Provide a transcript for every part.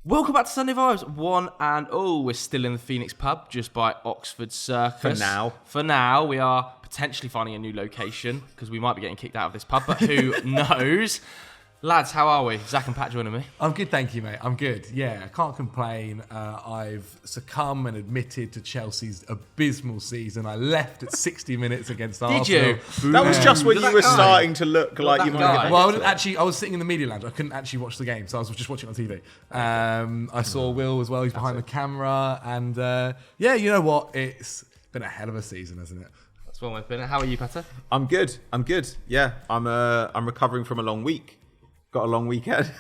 Welcome back to Sunday Vibes, one and all. We're still in the Phoenix pub, just by Oxford Circus. For now, we are potentially finding a new location, because we might be getting kicked out of this pub, but who knows? Lads, how are we? Zach and Pat joining me. I'm good, thank you, mate. I'm good. Yeah, I can't complain. I've succumbed and admitted to Chelsea's abysmal season. I left at 60 minutes against Arsenal. Did you? That was just when you were starting to look like you might get. Well, I was sitting in the media lounge. I couldn't actually watch the game, so I was just watching it on TV. I saw Will as well. He's behind the camera. And yeah, you know what? It's been a hell of a season, hasn't it? That's one way of putting it. How are you, Petter? I'm good. Yeah, I'm recovering from a long week. Got a long weekend.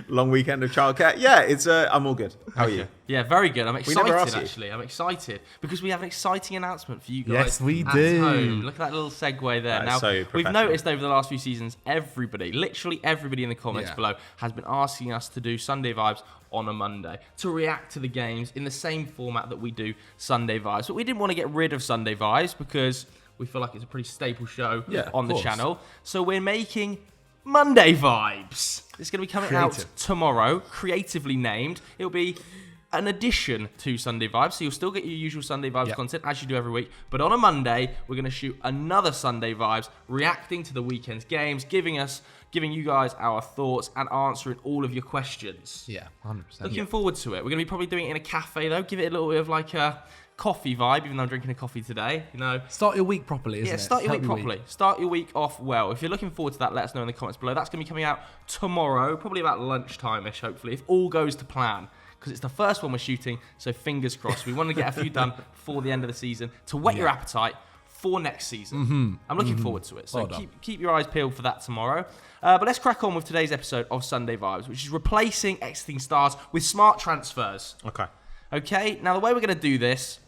Long weekend of childcare. Yeah, I'm all good. How are you? Yeah, very good. I'm never asked excited, you. actually. I'm excited because we have an exciting announcement for you guys. Yes, we at do. home. Look at that little segue there. That is Now, so we've professional. noticed over the last few seasons, literally everybody in the comments below has been asking us to do Sunday Vibes on a Monday to react to the games in the same format that we do Sunday Vibes. But we didn't want to get rid of Sunday Vibes because we feel like it's a pretty staple show on the channel. So we're making Monday Vibes. It's going to be coming out tomorrow, creatively named. It'll be an addition to Sunday Vibes, so you'll still get your usual Sunday Vibes content as you do every week. But on a Monday, we're going to shoot another Sunday Vibes, reacting to the weekend's games, giving you guys our thoughts and answering all of your questions. Yeah, 100%. Looking forward to it. We're going to be probably doing it in a cafe though. Give it a little bit of like a coffee vibe, even though I'm drinking a coffee today. You know, Start your week properly, isn't it? start your week properly. Start your week off well. If you're looking forward to that, let us know in the comments below. That's going to be coming out tomorrow, probably about lunchtime-ish, hopefully, if all goes to plan. Because it's the first one we're shooting, so fingers crossed. We want to get a few done before the end of the season to whet your appetite for next season. I'm looking forward to it. So keep your eyes peeled for that tomorrow. But let's crack on with today's episode of Sunday Vibes, which is replacing exiting stars with smart transfers. Okay, now the way we're going to do this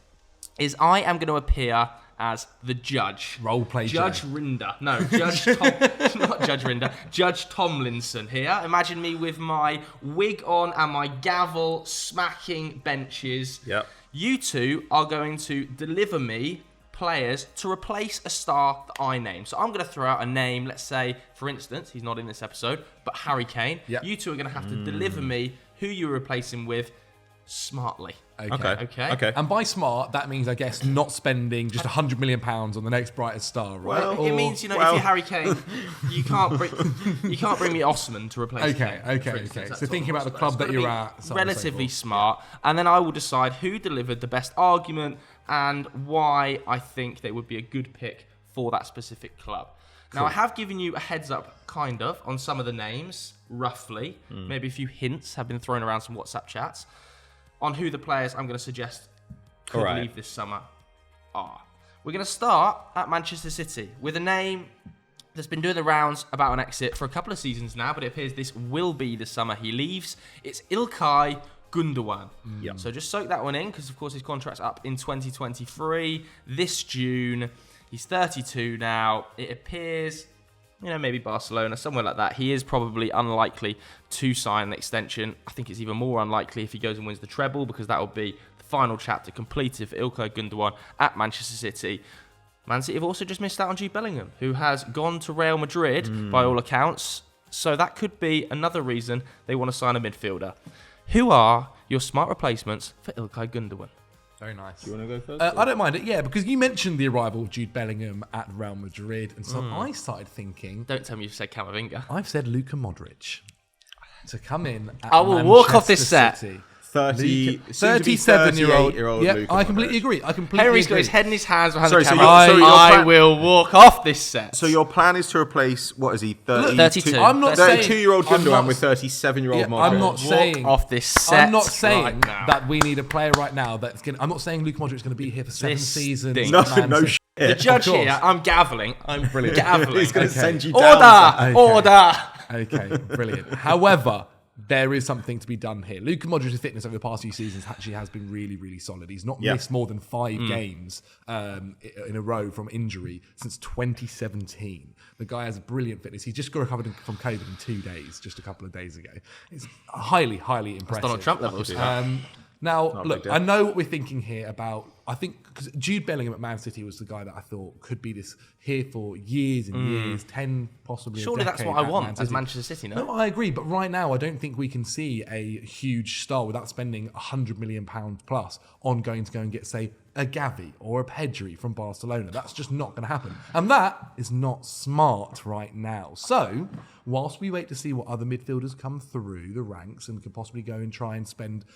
is I am going to appear as the judge. Roleplay Judge Rinder. No, not Judge Rinder. Judge Tomlinson here. Imagine me with my wig on and my gavel smacking benches. Yep. You two are going to deliver me players to replace a star that I name. So I'm going to throw out a name. Let's say, for instance, he's not in this episode, but Harry Kane. Yep. You two are going to have to deliver me who you're replacing with smartly. Okay. And by smart, that means, I guess, not spending just £100 million on the next brightest star, right? Well, it means, if you're Harry Kane, you can't bring me Osman to replace him. Okay. So thinking about the club that you're at, so relatively smart, and then I will decide who delivered the best argument and why I think they would be a good pick for that specific club. Now, I have given you a heads up, kind of, on some of the names, roughly. Maybe a few hints have been thrown around some WhatsApp chats on who the players I'm going to suggest could leave this summer are. We're going to start at Manchester City with a name that's been doing the rounds about an exit for a couple of seasons now, but it appears this will be the summer he leaves. It's Ilkay Gundogan. So just soak that one in, because of course his contract's up in 2023, this June. He's 32 now. It appears, maybe Barcelona, somewhere like that. He is probably unlikely to sign an extension. I think it's even more unlikely if he goes and wins the treble, because that will be the final chapter completed for Ilkay Gundogan at Manchester City. Man City have also just missed out on Jude Bellingham, who has gone to Real Madrid by all accounts. So that could be another reason they want to sign a midfielder. Who are your smart replacements for Ilkay Gundogan? Very nice. Do you want to go first? I don't mind it, because you mentioned the arrival of Jude Bellingham at Real Madrid, and so I started thinking... Don't tell me you've said Camavinga. I've said Luka Modric to come in at I will walk off this set. City. 37-year-old. Yeah, I completely agree. Henry's got his head in his hands behind the So camera. I will walk off this set. So your plan is to replace, what is he, 32. I'm not saying... 32-year-old Gundogan with 37-year-old Modric. I'm not saying... Walk off this set. I'm not saying right that we need a player right now that's going to... I'm not saying Luka Modric is going to be here for 7 seasons. stinks. No shit. The judge here, I'm gaveling. I'm brilliant. gaveling. He's going to send you down. Order! Okay, brilliant. However, there is something to be done here. Luka Modric's fitness over the past few seasons actually has been really, really solid. He's not missed more than 5 games in a row from injury since 2017. The guy has brilliant fitness. He just got recovered from COVID in 2 days, just a couple of days ago. It's highly, highly impressive. Donald Trump levels. Now, look, I know what we're thinking here about I think because Jude Bellingham at Man City was the guy that I thought could be this here for years and years, 10 possibly. Surely that's what I want as Manchester City. No, I agree, but right now I don't think we can see a huge star without spending £100 million plus on going to go and get, say, a Gavi or a Pedri from Barcelona. That's just not going to happen. And that is not smart right now. So, whilst we wait to see what other midfielders come through the ranks and could possibly go and try and spend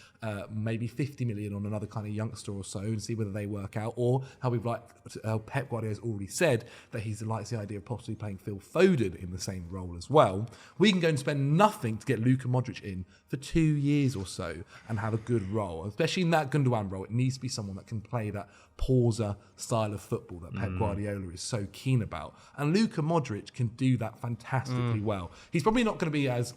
maybe 50 million on another kind of youngster or so and see whether they work out, or how Pep Guardiola has already said that he likes the idea of possibly playing Phil Foden in the same role as well, we can go and spend nothing to get Luka Modric in for 2 years or so and have a good role. Especially in that Gundogan role, it needs to be someone that can play that pauser style of football that Pep Guardiola is so keen about. And Luka Modric can do that fantastically well. He's probably not going to be as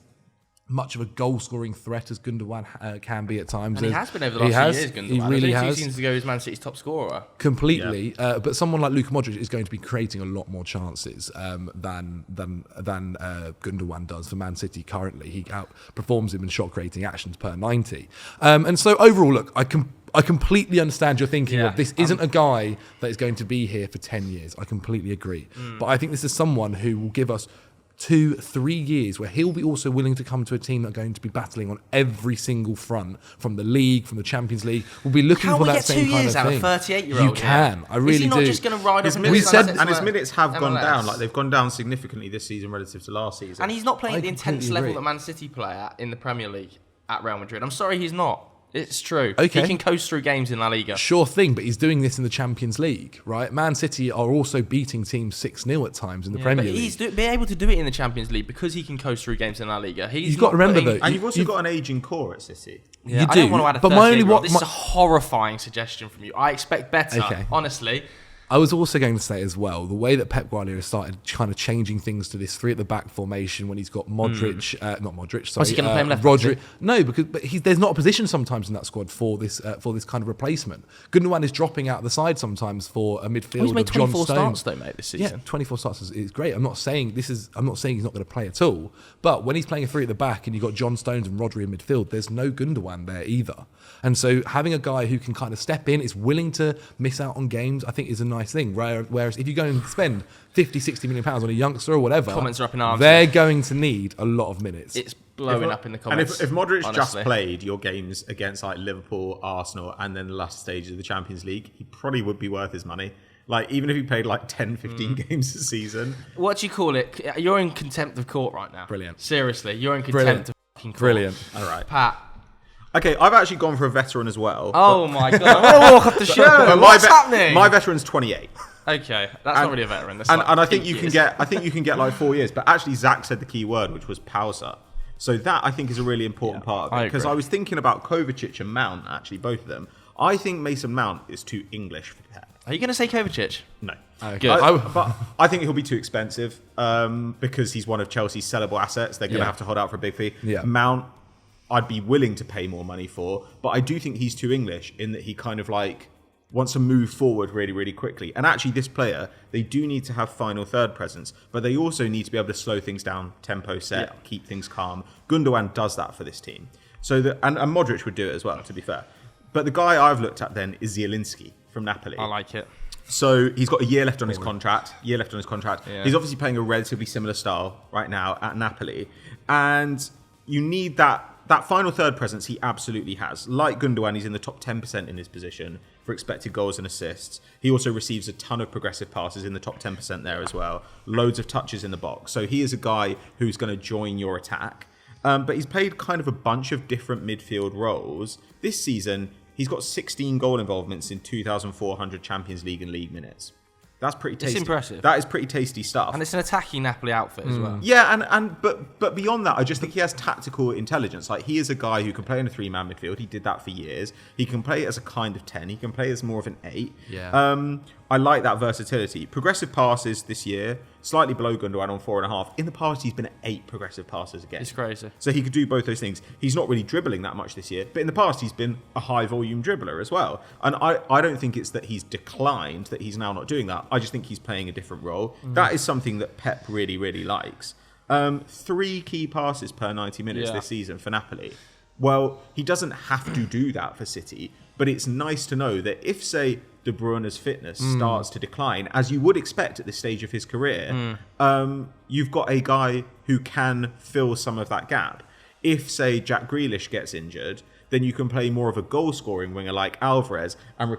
much of a goal-scoring threat as Gundogan can be at times. And he has been over the last few years, Gundogan. He really has. 2 seasons ago, he was Man City's top scorer. Completely. Yeah. But someone like Luka Modric is going to be creating a lot more chances than Gundogan does for Man City currently. He outperforms him in shot-creating actions per 90. And so overall, look, I completely understand your thinking of this isn't a guy that is going to be here for 10 years. I completely agree. But I think this is someone who will give us 2-3 years where he'll be also willing to come to a team that are going to be battling on every single front, from the league, from the Champions League. We'll be looking for that same kind of thing. Can we get 2 years out of a 38-year-old? You can. I really do. Is he not just going to ride his off minutes? And his minutes have gone down. Like, they've gone down significantly this season relative to last season. And he's not playing at the intense level that Man City play at in the Premier League at Real Madrid. I'm sorry, he's not. It's true. Okay. He can coast through games in La Liga. Sure thing, but he's doing this in the Champions League, right? Man City are also beating teams 6-0 at times in the Premier League. He's being able to do it in the Champions League because he can coast through games in La Liga. You've got to remember, though. And you've also got an ageing core at City. Yeah, you I do. don't want to add a But this is a horrifying suggestion from you. I expect better, honestly. I was also going to say as well, the way that Pep Guardiola started kind of changing things to this 3 at the back formation when he's got Modric, not Modric, sorry, What's he going to play him left Rodri. No, because there's not a position sometimes in that squad for this kind of replacement. Gundogan is dropping out the side sometimes for a midfield He's made of John 24 Stones. starts though, mate, this season. Yeah, 24 starts is great. I'm not saying he's not going to play at all. But when he's playing a 3 at the back and you've got John Stones and Rodri in midfield, there's no Gundogan there either. And so having a guy who can kind of step in, is willing to miss out on games, I think is a nice thing. Whereas if you go and spend 50-60 million pounds on a youngster or whatever, Comments are up in arms. They're going to need a lot of minutes. It's blowing up in the comments. And if Modric honestly just played your games against like Liverpool, Arsenal, and then the last stage of the Champions League, he probably would be worth his money. Like, even if he played like 10, 15 games a season. What do you call it? You're in contempt of court right now. Brilliant. Seriously, you're in contempt of fucking court. Brilliant. All right. Pat. Okay, I've actually gone for a veteran as well. Oh my God. I'm going to walk off the show. What's happening? My veteran's 28. Okay, that's not really a veteran. That's And like I think you can get like 4 years. But actually, Zach said the key word, which was pausa. So that I think is a really important part of it. Because I was thinking about Kovacic and Mount, actually, both of them. I think Mason Mount is too English for Pep. Are you going to say Kovacic? No. Good. But I think he'll be too expensive because he's one of Chelsea's sellable assets. They're going to have to hold out for a big fee. Yeah. Mount, I'd be willing to pay more money for, but I do think he's too English in that he kind of like wants to move forward really, really quickly. And actually, this player, they do need to have final third presence, but they also need to be able to slow things down, tempo set, keep things calm. Gundogan does that for this team. So and Modric would do it as well, to be fair. But the guy I've looked at then is Zielinski from Napoli. I like it. So he's got a year left on his contract. Yeah. He's obviously playing a relatively similar style right now at Napoli. And you need that final third presence he absolutely has. Like Gundogan, he's in the top 10% in his position for expected goals and assists. He also receives a ton of progressive passes in the top 10% there as well. Loads of touches in the box. So he is a guy who's going to join your attack. But he's played kind of a bunch of different midfield roles. This season, he's got 16 goal involvements in 2,400 Champions League and league minutes. That's pretty tasty. It's impressive. That is pretty tasty stuff. And it's an attacking Napoli outfit as well. Yeah, but beyond that, I just think he has tactical intelligence. Like, he is a guy who can play in a 3-man midfield. He did that for years. He can play as a kind of 10. He can play as more of an 8. Yeah. I like that versatility. Progressive passes this year, slightly below Gundogan on 4.5. In the past, he's been at 8 progressive passes again. It's crazy. So he could do both those things. He's not really dribbling that much this year, but in the past, he's been a high-volume dribbler as well. And I don't think it's that he's declined, that he's now not doing that. I just think he's playing a different role. That is something that Pep really, really likes. 3 key passes per 90 minutes this season for Napoli. Well, he doesn't have to do that for City. But it's nice to know that if, say, De Bruyne's fitness starts to decline, as you would expect at this stage of his career, you've got a guy who can fill some of that gap. If, say, Jack Grealish gets injured, then you can play more of a goal-scoring winger like Alvarez and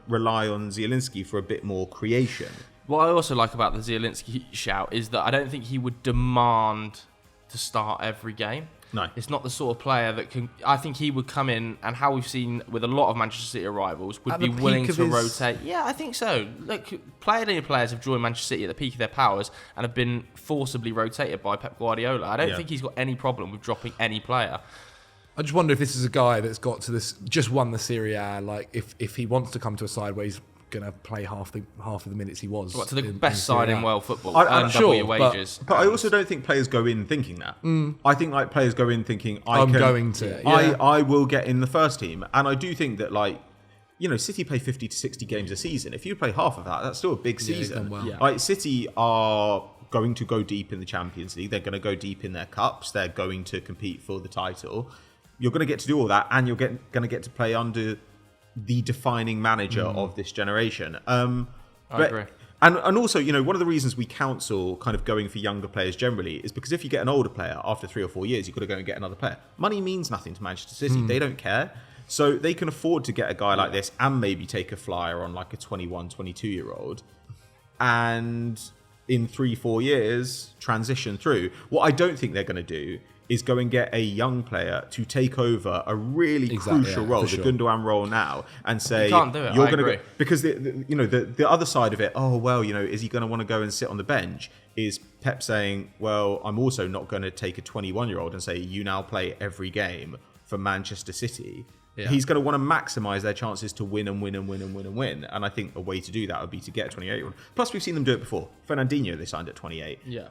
rely on Zielinski for a bit more creation. What I also like about the Zielinski shout is that I don't think he would demand to start every game. No. It's not the sort of player that can... I think he would come in, and how we've seen with a lot of Manchester City arrivals, would be willing to rotate. Yeah, I think so. Look, players have joined Manchester City at the peak of their powers and have been forcibly rotated by Pep Guardiola. I don't think he's got any problem with dropping any player. I just wonder if this is a guy that's got to this, just won the Serie A, like if he wants to come to a side where he's going to play half of the minutes he was. To the best side in world football. I'm double your wages. But I also don't think players go in thinking that. I think like players go in thinking, I will get in the first team. And I do think that City play 50 to 60 games a season. If you play half of that, that's still a big season. Like City are going to go deep in the Champions League. They're going to go deep in their cups. They're going to compete for the title. You're going to get to do all that, and you're going to get to play under the defining manager of this generation. I agree. And also, one of the reasons we counsel kind of going for younger players generally is because if you get an older player after 3 or 4 years, you've got to go and get another player. Money means nothing to Manchester City. They don't care. So they can afford to get a guy like this and maybe take a flyer on like a 21, 22-year-old. And in 3-4 years, transition through. What I don't think they're going to do is go and get a young player to take over a really crucial role, the Gundogan role now, and say, you can't do it. You're going to go, because the other side of it, is he going to want to go and sit on the bench? Is Pep saying, well, I'm also not going to take a 21-year-old and say, you now play every game for Manchester City. Yeah. He's going to want to maximise their chances to win and win and win and win and win. And I think a way to do that would be to get a 28-year-old. Plus, we've seen them do it before. Fernandinho, they signed at 28. Yeah.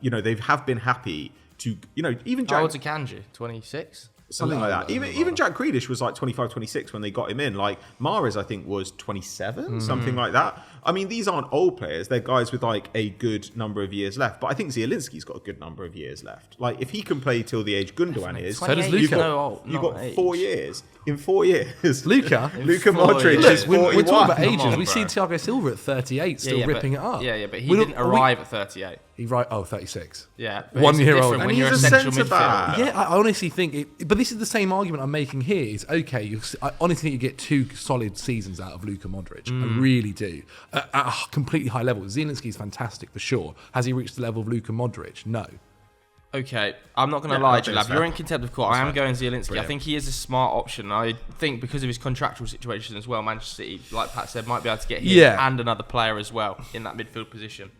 They have been happy to, even Jack... How old's Akanji? 26? Something like that. Even Jack Grealish was like 25, 26 when they got him in. Like, Mahrez, I think, was 27, something like that. I mean, these aren't old players. They're guys with like a good number of years left. But I think Zielinski's got a good number of years left. Like, if he can play till the age Gundogan is... So does Luka. You've got 4 years. In 4 years. Luka Modric is 41. We're talking about ages. We've seen Thiago Silva at 38 still ripping it up. Yeah, but he didn't arrive at 38. 36. Yeah. 1 year old. When you're a central midfielder. Yeah, I honestly think but this is the same argument I'm making here is, I honestly think you get 2 solid seasons out of Luka Modric. I really do. At a completely high level. Zielinski's fantastic for sure. Has he reached the level of Luka Modric? No. Okay, I'm not going to lie, Jalab. You're in contempt of court. I am going Zielinski. Brilliant. I think he is a smart option. I think because of his contractual situation as well, Manchester City, like Pat said, might be able to get him and another player as well in that midfield position.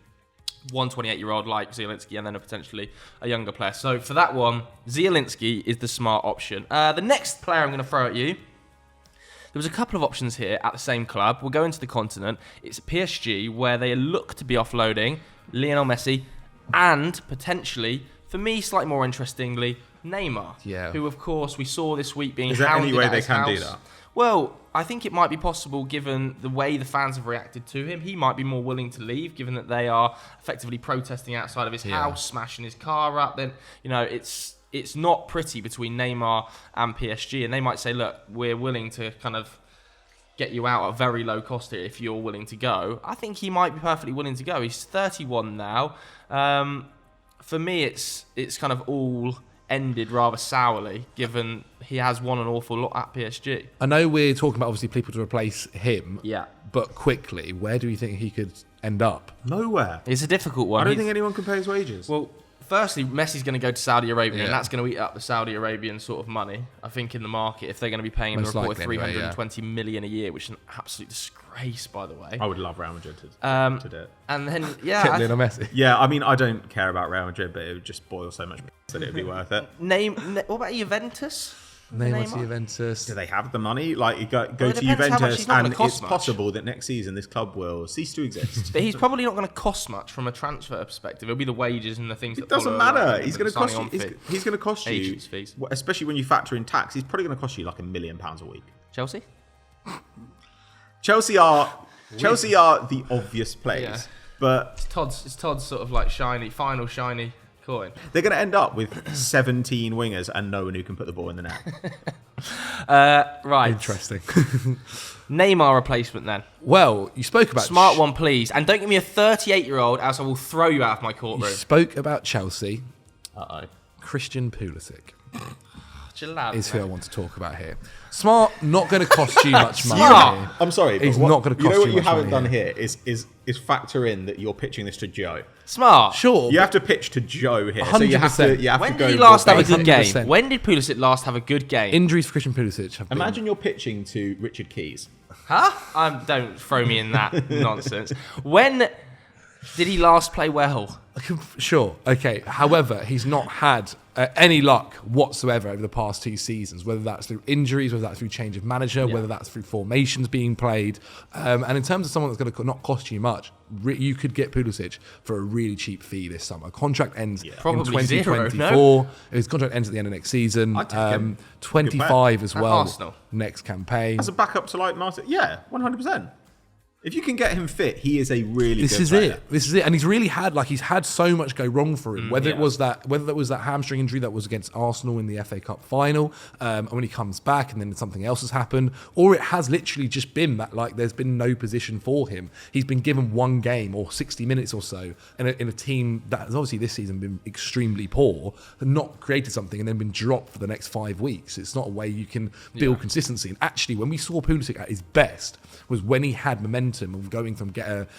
One 28-year-old like Zielinski and then potentially a younger player. So for that one, Zielinski is the smart option. The next player I'm going to throw at you, there was a couple of options here at the same club. We'll go into the continent. It's PSG, where they look to be offloading Lionel Messi and potentially... For me, slightly more interestingly, Neymar, who, of course, we saw this week being hounded at his house. Is there any way they can do that? Well, I think it might be possible given the way the fans have reacted to him. He might be more willing to leave, given that they are effectively protesting outside of his house, smashing his car up. Then, it's not pretty between Neymar and PSG. And they might say, look, we're willing to kind of get you out at very low cost here if you're willing to go. I think he might be perfectly willing to go. He's 31 now. For me, it's kind of all ended rather sourly, given he has won an awful lot at PSG. I know we're talking about obviously people to replace him, yeah. But quickly, where do you think he could end up? Nowhere. It's a difficult one. I don't think anyone can pay his wages. Well, firstly, Messi's going to go to Saudi Arabia, and that's going to eat up the Saudi Arabian sort of money, I think, in the market, if they're going to be paying him the report 320 million a year, which is an absolute disgrace, by the way. I would love Real Madrid to do it. And then, Lionel Messi. Yeah, I mean, I don't care about Real Madrid, but it would just boil so much that it would be worth it. What about Juventus? Neymar to Juventus. Do they have the money? Like, you go to Juventus, and it's possible that next season this club will cease to exist. But he's probably not going to cost much from a transfer perspective. It'll be the wages and the things that doesn't matter. He's going to cost you. He's going to cost you, agents' fees, especially when you factor in tax. He's probably going to cost you like £1 million a week. Chelsea. Chelsea are the obvious plays, but it's Todd's sort of like final shiny coin. They're going to end up with 17 wingers and no one who can put the ball in the net. Right. Interesting. Neymar replacement then. Well, you spoke about Smart one, please. And don't give me a 38-year-old, else I will throw you out of my You courtroom. spoke about Chelsea. Uh-oh. Christian Pulisic Chill out, is mate. who I want to talk about here. Smart, not going to cost you much money. Smart. I'm sorry, but He's not gonna you know cost what you you much haven't money done here is factor in that you're pitching this to Joe. Smart. Sure. You have to pitch to Joe here, so you have 100%. to When go. did he last have a good 100%. game? When did Pulisic last have a good game? Injuries for Christian Pulisic have been... Imagine you're pitching to Richard Keys. Huh? Don't throw me in that nonsense. When did he last play well? Sure, okay. However, he's not had any luck whatsoever over the past 2 seasons, whether that's through injuries, whether that's through change of manager, whether that's through formations being played. And in terms of someone that's going to not cost you much, you could get Pulisic for a really cheap fee this summer. Contract ends in Probably 2024. zero, no? His contract ends at the end of next season. I'd take him. 25 as At well Arsenal. next campaign. As a backup to like Martin, yeah, 100%. If you can get him fit, he is a really This good is player. it. This is it. And he's really had so much go wrong for him. Whether that was that hamstring injury that was against Arsenal in the FA Cup final, and when he comes back and then something else has happened, or it has literally just been that there's been no position for him. He's been given 1 game or 60 minutes or so in a team that has obviously this season been extremely poor, and not created something and then been dropped for the next 5 weeks. It's not a way you can build consistency. And actually, when we saw Pulisic at his best was when he had momentum of going from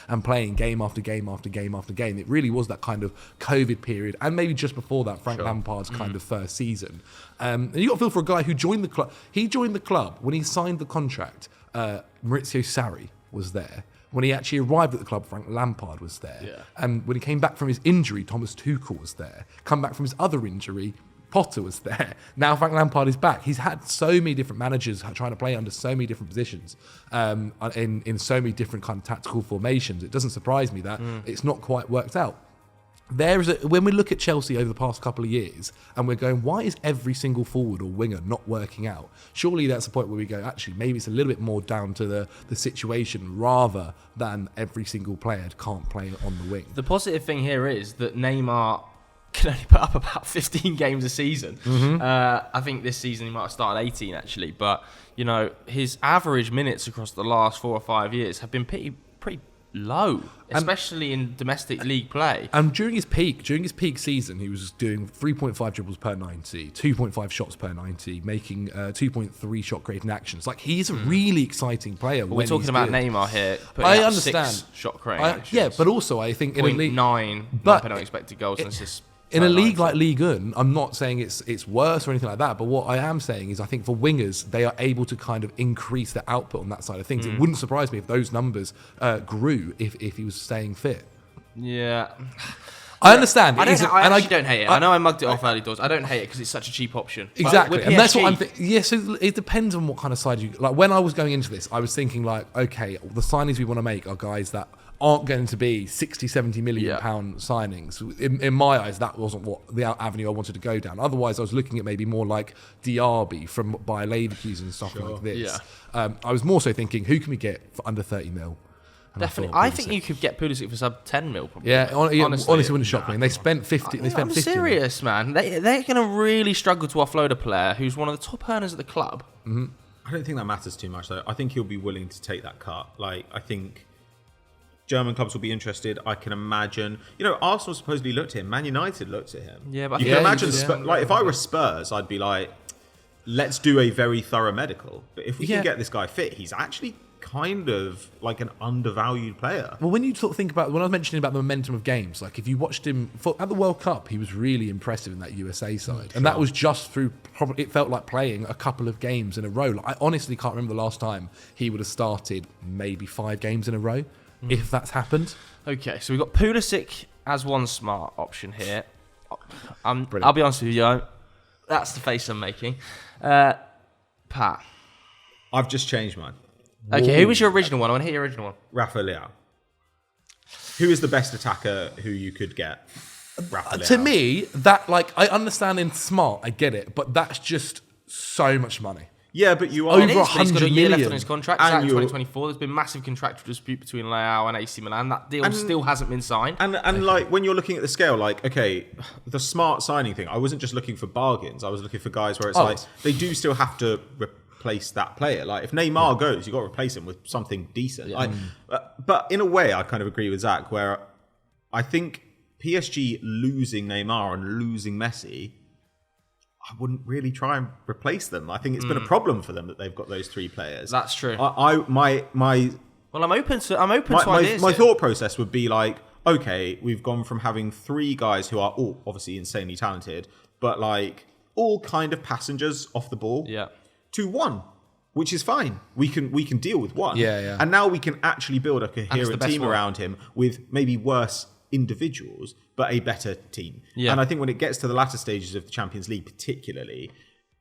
and playing game after game after game after game. It really was that kind of COVID period, and maybe just before that, Frank Lampard's kind of first season. And you got to feel for a guy who joined the club. He joined the club when he signed the contract. Maurizio Sarri was there. When he actually arrived at the club, Frank Lampard was there. Yeah. And when he came back from his injury, Thomas Tuchel was there. Come back from his other injury, Potter was there. Now Frank Lampard is back. He's had so many different managers trying to play under so many different positions, in so many different kind of tactical formations. It doesn't surprise me that it's not quite worked out. When we look at Chelsea over the past couple of years and we're going, why is every single forward or winger not working out? Surely that's the point where we go, actually, maybe it's a little bit more down to the situation rather than every single player can't play on the wing. The positive thing here is that Neymar can only put up about 15 games a season. I think this season he might have started 18 actually, but his average minutes across the last 4 or 5 years have been pretty low, especially in domestic league play. And during his peak season, he was doing 3.5 dribbles per 90, 2.5 shots per 90, making 2.3 shot creating actions. He's a really exciting player. But we're talking about Neymar here. I understand 6 shot creating actions. Yeah, but also I think in a league 0.9 but penalty expected goals and assists. in a league like Ligue 1, I'm not saying it's worse or anything like that, but what I am saying is I think for wingers, they are able to kind of increase their output on that side of things. It wouldn't surprise me if those numbers grew if he was staying fit. Yeah. I understand. I actually don't hate it. I know I mugged it off early doors. I don't hate it because it's such a cheap option. Exactly. And that's what I'm thinking. Yeah, so it depends on what kind of side you... when I was going into this, I was thinking okay, the signings we want to make are guys that aren't going to be 60, 70 million pound signings. In my eyes, that wasn't what the avenue I wanted to go down. Otherwise, I was looking at maybe more like Diaby from Bayer Leverkusen and stuff like this. Yeah. I was more so thinking, who can we get for under 30 mil? And Definitely. I think you could get Pulisic for sub 10 mil probably. Yeah, honestly wouldn't shock me. And they spent 50. They spent I'm 50 serious, man. They're going to really struggle to offload a player who's one of the top earners at the club. I don't think that matters too much, though. I think he'll be willing to take that cut. I think German clubs will be interested. I can imagine. Arsenal supposedly looked at him. Man United looked at him. Yeah, but you can imagine. If I were Spurs, I'd be like, let's do a very thorough medical. But if we can get this guy fit, he's actually kind of like an undervalued player. Well, when you sort of think about, when I was mentioning about the momentum of games, if you watched him at the World Cup, he was really impressive in that USA side. And that was just through, probably, it felt like playing a couple of games in a row. I honestly can't remember the last time he would have started maybe 5 games in a row, if that's happened. Okay, so we've got Pulisic as one smart option here. I'll be honest with you, that's the face I'm making. Pat. I've just changed mine. Okay, who was your original one? I want to hear your original one. Rafa Leao. Who is the best attacker who you could get? Rafa Leao. To me, that I understand in smart, I get it, but that's just so much money. Yeah, but you are It is, but he's got a 100 year left million. on his contract. It's out in 2024. There's been massive contractual dispute between Leao and AC Milan. That deal still hasn't been signed. And when you're looking at the scale, okay, the smart signing thing, I wasn't just looking for bargains. I was looking for guys where it's they do still have to replace that player. Like if Neymar goes, you got to replace him with something decent. But in a way, I kind of agree with Zach, where I think PSG losing Neymar and losing Messi, I wouldn't really try and replace them. I think it's been a problem for them that they've got those three players. That's true. Well, I'm open to ideas. My thought process would be like, okay, we've gone from having three guys who are all obviously insanely talented, but like all kind of passengers off the ball, to one, which is fine. We can deal with one. And now we can actually build a coherent team around him with maybe worse individuals, but a better team. And I think when it gets to the latter stages of the Champions League, particularly,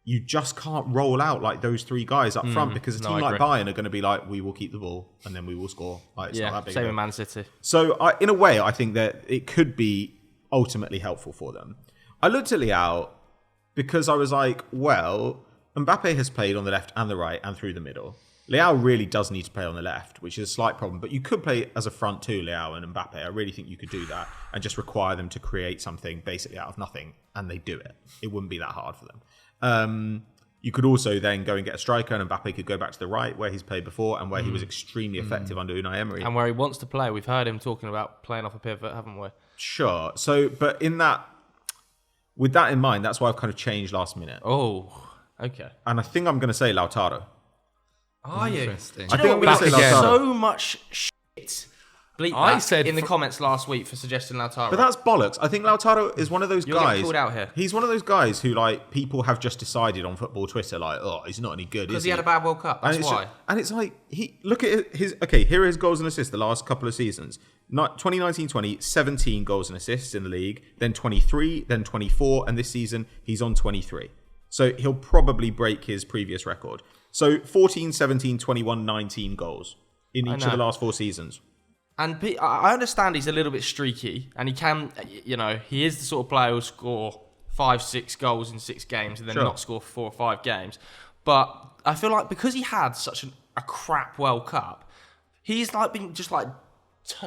you just can't roll out like those three guys up front because a team like Bayern are going to be like, we will keep the ball and then we will score. Like, it's not that big. Same with Man City. So in a way, I think that it could be ultimately helpful for them. I looked at Leao because I was like, well, Mbappe has played on the left and the right and through the middle. Leao really does need to play on the left, which is a slight problem. But you could play as a front two, Leao and Mbappe. I really think you could do that and just require them to create something basically out of nothing, and they do it. It wouldn't be that hard for them. You could also then go and get a striker, and Mbappe could go back to the right where he's played before and where he was extremely effective under Unai Emery. And where he wants to play. We've heard him talking about playing off a pivot, haven't we? Sure. So, but with that in mind, that's why I've kind of changed last minute. Oh, okay. And I think I'm going to say Lautaro. Are you? Interesting. I think I'm going to say Lautaro. So much shit. I said in the comments last week for suggesting Lautaro. But that's bollocks. I think Lautaro is one of those You're guys. getting called out here. He's one of those guys who, like, people have just decided on football Twitter, like, oh, he's not any good. Because he had a bad World Cup. That's why. And it's like, look at his. Okay, here are his goals and assists the last couple of seasons. 2019-20, 17 goals and assists in the league. Then 23, then 24, and this season he's on 23. So he'll probably break his previous record. So 14, 17, 21, 19 goals in each of the last 4 seasons. And I understand he's a little bit streaky, and he can, he is the sort of player who'll score 5-6 goals in 6 games and then not score 4 or 5 games. But I feel like because he had such a crap World Cup, he's like been just like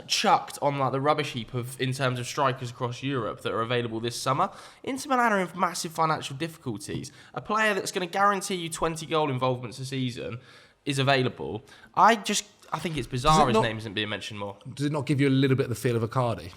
chucked on like the rubbish heap in terms of strikers across Europe that are available this summer. Inter Milan are in massive financial difficulties. A player that's going to guarantee you 20 goal involvements a season is available. I think it's bizarre his name isn't being mentioned more. Does it not give you a little bit of the feel of Icardi?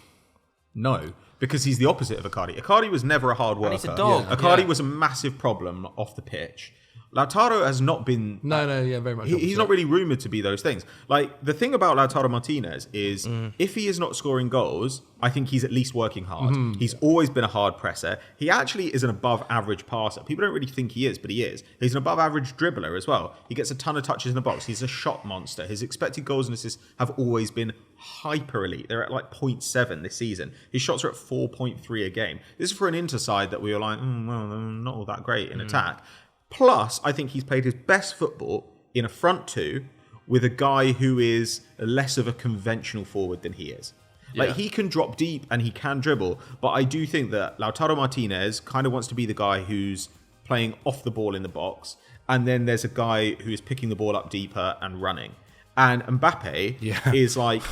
No, because he's the opposite of Icardi. Icardi was never a hard worker. And he's a dog. Yeah. Icardi was a massive problem off the pitch. Lautaro has not been... very much. He's not really rumoured to be those things. Like, the thing about Lautaro Martinez is if he is not scoring goals, I think he's at least working hard. He's always been a hard presser. He actually is an above-average passer. People don't really think he is, but he is. He's an above-average dribbler as well. He gets a ton of touches in the box. He's a shot monster. His expected goals and assists have always been hyper elite. They're at like 0.7 this season. His shots are at 4.3 a game. This is for an Inter side that we were like, well, they're not all that great in attack. Plus, I think he's played his best football in a front two with a guy who is less of a conventional forward than he is. Like, he can drop deep and he can dribble, but I do think that Lautaro Martinez kind of wants to be the guy who's playing off the ball in the box, and then there's a guy who is picking the ball up deeper and running. And Mbappe is like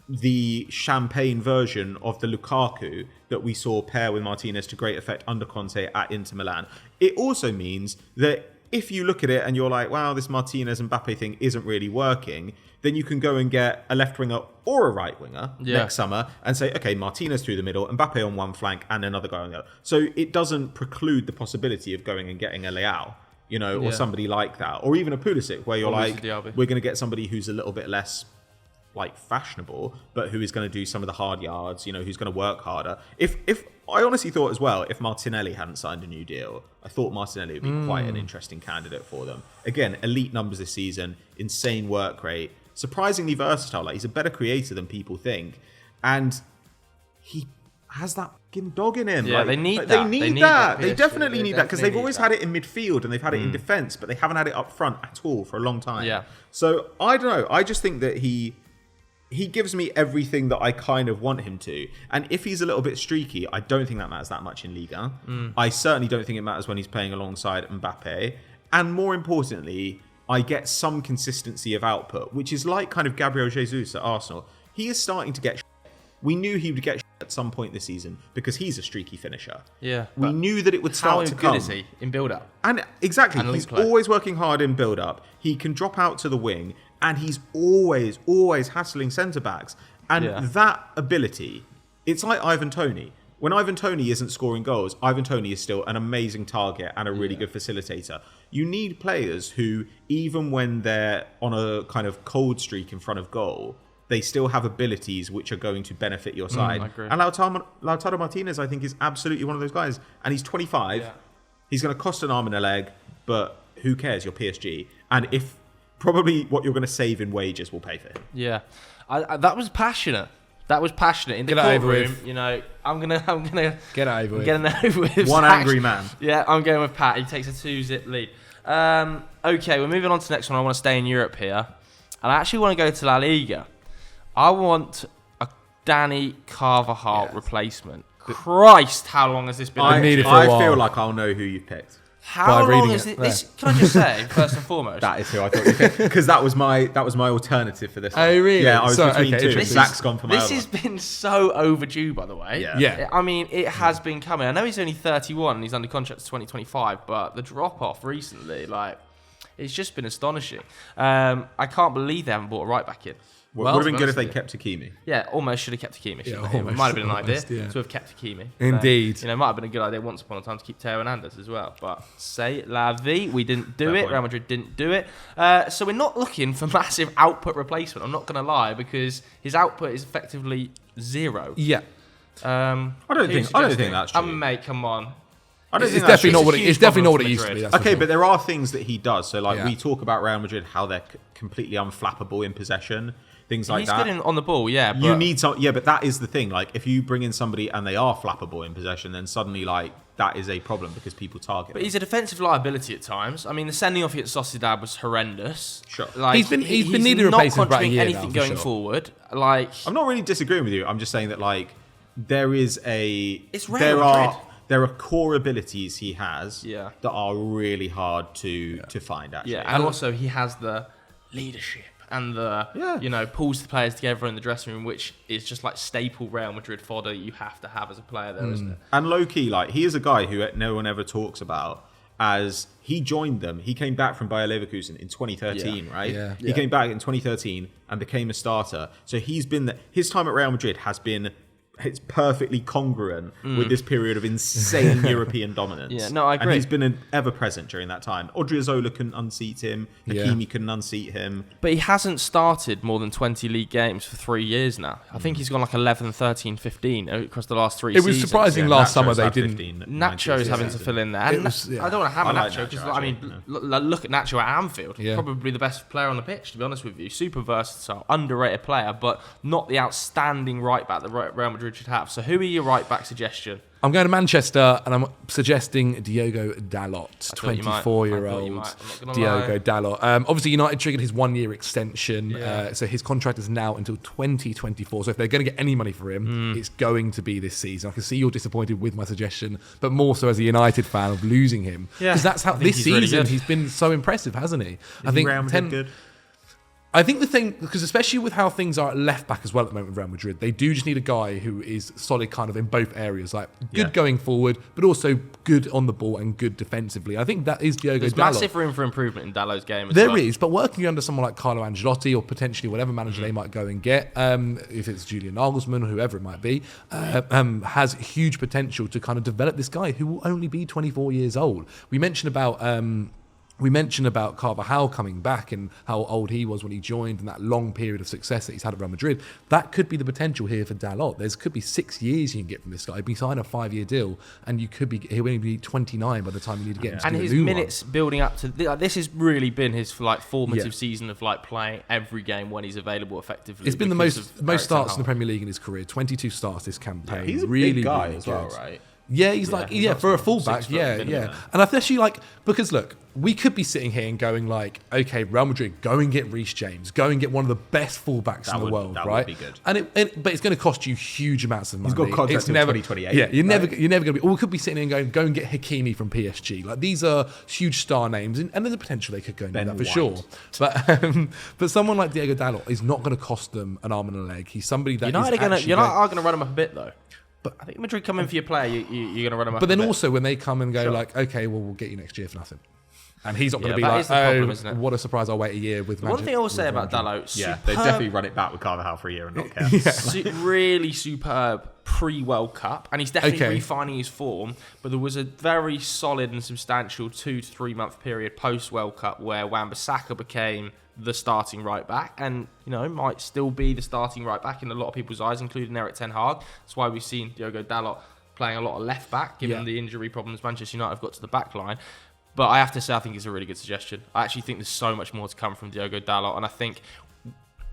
the champagne version of the Lukaku that we saw pair with Martinez to great effect under Conte at Inter Milan. It also means that if you look at it and you're like, wow, this Martinez and Mbappe thing isn't really working, then you can go and get a left winger or a right winger next summer and say, okay, Martinez through the middle, Mbappe on one flank and another guy on the other. So it doesn't preclude the possibility of going and getting a Leao, or somebody like that, or even a Pulisic where you're like, we're going to get somebody who's a little bit less like fashionable, but who is going to do some of the hard yards, who's going to work harder. If I honestly thought as well, if Martinelli hadn't signed a new deal, I thought Martinelli would be quite an interesting candidate for them. Again, elite numbers this season, insane work rate, surprisingly versatile. Like, he's a better creator than people think, and he has that fucking dog in him. Yeah, like, they need like, that. They need that. They definitely need that because they've always had it in midfield and they've had it in defence, but they haven't had it up front at all for a long time. Yeah. So I don't know. I just think that he gives me everything that I kind of want him to. And if he's a little bit streaky, I don't think that matters that much in Liga. I certainly don't think it matters when he's playing alongside Mbappe. And more importantly, I get some consistency of output, which is like kind of Gabriel Jesus at Arsenal. He is starting to get shit. We knew he would get shit at some point this season because he's a streaky finisher. Yeah. We knew that it would start to come. How good is he in build-up? And exactly, And he's link play. always working hard in build-up. He can drop out to the wing, and he's always hassling centre-backs. And that ability, it's like Ivan Toney. When Ivan Toney isn't scoring goals, Ivan Toney is still an amazing target and a really good facilitator. You need players who, even when they're on a kind of cold streak in front of goal, they still have abilities which are going to benefit your side. I agree. And Lautaro Martinez, I think, is absolutely one of those guys. And he's 25. Yeah. He's going to cost an arm and a leg, but who cares? You're PSG. And if probably what you're going to save in wages will pay for him. Yeah. That was passionate. That was passionate in the courtroom. You know, I'm gonna get it over with. Getting it over with. One angry man. Yeah, I'm going with Pat. He takes a 2-zip lead. Okay, we're moving on to the next one. I want to stay in Europe here, and I actually want to go to La Liga. I want a Dani Carvajal replacement. Christ, how long has this been? I feel like I'll know who you picked. How long is this? Can I just say, first and foremost, that is who I thought you picked because that was my alternative for this one. Oh really? Yeah, I was between two. Zach's gone for my This has been so overdue, by the way. Yeah. I mean, it has been coming. I know he's only 31 and he's under contract to 2025, but the drop off recently, it's just been astonishing. I can't believe they haven't brought a right back in. Well, would have been good if they kept Hakimi. Yeah, almost should have kept Hakimi. Yeah, it might have been an idea to have kept Hakimi. Indeed. It might have been a good idea once upon a time to keep Teo Hernandez as well. But say la vie, we didn't do it. Real Madrid didn't do it. So we're not looking for massive output replacement. I'm not going to lie because his output is effectively zero. Yeah. I don't think that's true. Mate, come on. It's definitely not what it used to be. Okay, but there are things that he does. So we talk about Real Madrid, how they're completely unflappable in possession. Things like that. He's good on the ball, yeah. You need some, but that is the thing. If you bring in somebody and they are flappable in possession, then suddenly that is a problem because people target. But he's a defensive liability at times. I mean, the sending off at Sociedad was horrendous. Sure. He's been needing a replacement for about a year anything now, going forward. I'm not really disagreeing with you. I'm just saying that there is there are core abilities he has that are really hard to find actually. Yeah, and also he has the leadership. And pulls the players together in the dressing room, which is just staple Real Madrid fodder you have to have as a player there, isn't it? And low-key, he is a guy who no one ever talks about as he joined them. He came back from Bayer Leverkusen in 2013, right? Yeah. He came back in 2013 and became a starter. So his time at Real Madrid has been... It's perfectly congruent with this period of insane European dominance. Yeah, no, I agree. And he's been ever present during that time. Odriozola couldn't unseat him. Hakimi couldn't unseat him. But he hasn't started more than 20 league games for 3 years now. I think he's gone 11, 13, 15 across the last 3 seasons. It was surprising last summer they didn't. Nacho's having to fill in there. I don't want to hammer Nacho because, look at Nacho at Anfield. Yeah. Probably the best player on the pitch, to be honest with you. Super versatile, underrated player, but not the outstanding right back that Real Madrid should have. So who are your right back suggestion? I'm going to Manchester and I'm suggesting Diogo Dalot, 24-year-old Diogo Dalot. Obviously, United triggered his 1-year extension, so his contract is now until 2024. So if they're going to get any money for him, it's going to be this season. I can see you're disappointed with my suggestion, but more so as a United fan of losing him. Because that's how this season he's been so impressive, hasn't he? I think good. I think the thing, because especially with how things are at left back as well at the moment with Real Madrid, they do just need a guy who is solid kind of in both areas, good going forward, but also good on the ball and good defensively. I think that is Diogo Dalot. There's massive room for improvement in Dalot's game as well. There is, but working under someone like Carlo Ancelotti or potentially whatever manager they might go and get, if it's Julian Nagelsmann or whoever it might be, has huge potential to kind of develop this guy who will only be 24 years old. We mentioned about Carvajal coming back and how old he was when he joined and that long period of success that he's had at Real Madrid. That could be the potential here for Dalot. There could be 6 years you can get from this guy. If he signed a 5-year deal and he'll only be 29 by the time you need to get him to and do his a new minutes one. Building up to this has really been his formative season of playing every game when he's available effectively. It's been the most starts in the Premier League in his career. 22 starts this campaign. He's a really big guy really as well, right? Yeah, he's for a fullback. Yeah. And I especially because look, we could be sitting here and going like, okay, Real Madrid, go and get Reece James, go and get one of the best fullbacks in the world, that right? would be good. But it's going to cost you huge amounts of money. He's got contracts until 2028. Yeah, you're never going to be. Or we could be sitting here and going, go and get Hakimi from PSG. Like these are huge star names, and there's a potential they could go and do that for sure. But someone like Diego Dalot is not going to cost them an arm and a leg. He's somebody that United are going to run him up a bit though. But I think Madrid come in for your player, you're going to run him up. But then a bit. also when they come and go like, okay, well we'll get you next year for nothing. And he's not going to be like, problem, what a surprise, I'll wait a year with One thing I will say about Dalot, they definitely run it back with Carvajal for a year and not care. Really superb pre-World Cup, and he's definitely refining his form, but there was a very solid and substantial 2 to 3 month period post-World Cup where Wan-Bissaka became the starting right back and, might still be the starting right back in a lot of people's eyes, including Eric Ten Hag. That's why we've seen Diogo Dalot playing a lot of left back, given the injury problems Manchester United have got to the back line. But I have to say, I think it's a really good suggestion. I actually think there's so much more to come from Diogo Dalot. And I think,